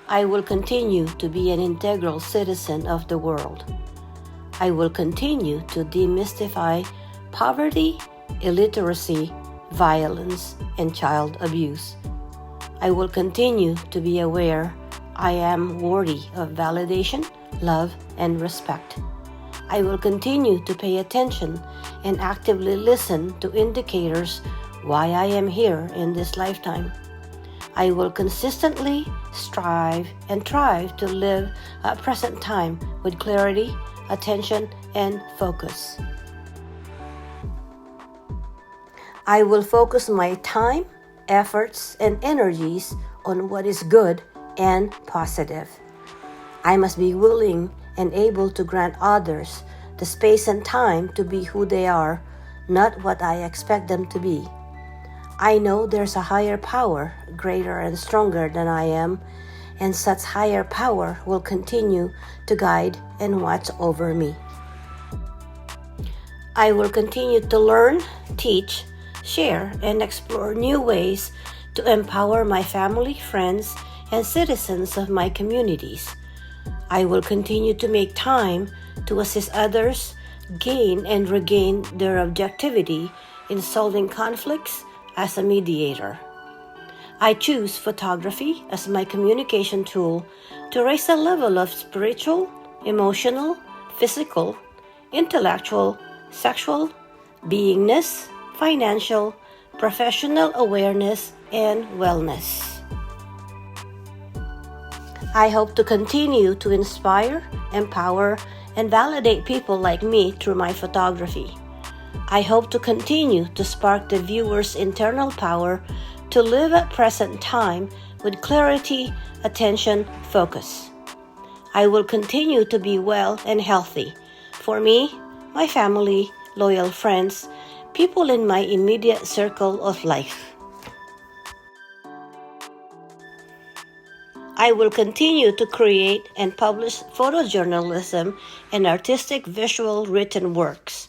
I will continue to be an integral citizen of the world. I will continue to demystify poverty, illiteracy, violence, and child abuse. I will continue to be aware I am worthy of validation, love, and respect. I will continue to pay attention and actively listen to indicators why I am here in this lifetime. I will consistently strive and thrive to live at present time with clarity, attention, and focus. I will focus my time, efforts, and energies on what is good and positive. I must be willing and able to grant others the space and time to be who they are, not what I expect them to be. I know there's a higher power, greater and stronger than I am, and such higher power will continue to guide and watch over me. I will continue to learn, teach, share, and explore new ways to empower my family, friends, and citizens of my communities. I will continue to make time to assist others gain and regain their objectivity in solving conflicts as a mediator. I choose photography as my communication tool to raise the level of spiritual, emotional, physical, intellectual, sexual, beingness, financial, professional awareness, and wellness. I hope to continue to inspire, empower, and validate people like me through my photography. I hope to continue to spark the viewer's internal power to live at present time with clarity, attention, focus. I will continue to be well and healthy for me, my family, loyal friends, people in my immediate circle of life. I will continue to create and publish photojournalism and artistic visual written works.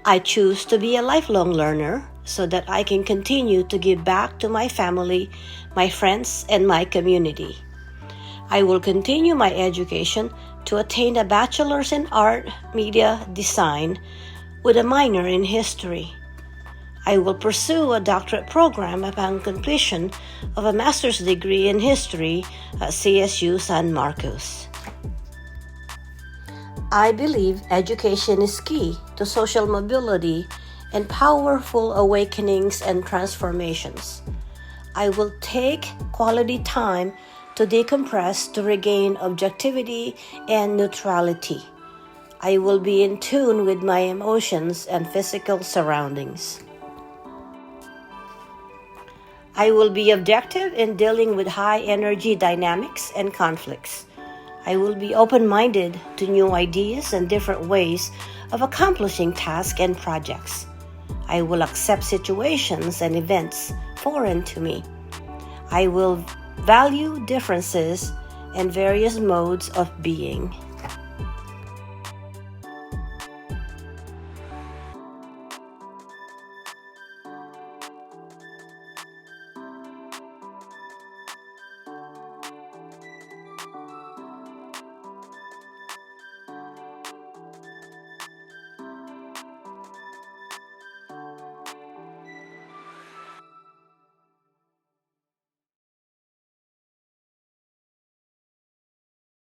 I choose to be a lifelong learner so that I can continue to give back to my family, my friends, and my community. I will continue my education to attain a bachelor's in art, media, design with a minor in history. I will pursue a doctorate program upon completion of a master's degree in history at CSU San Marcos. I believe education is key to social mobility and powerful awakenings and transformations. I will take quality time to decompress to regain objectivity and neutrality. I will be in tune with my emotions and physical surroundings. I will be objective in dealing with high energy dynamics and conflicts. I will be open-minded to new ideas and different ways of accomplishing tasks and projects. I will accept situations and events foreign to me. I will value differences and various modes of being.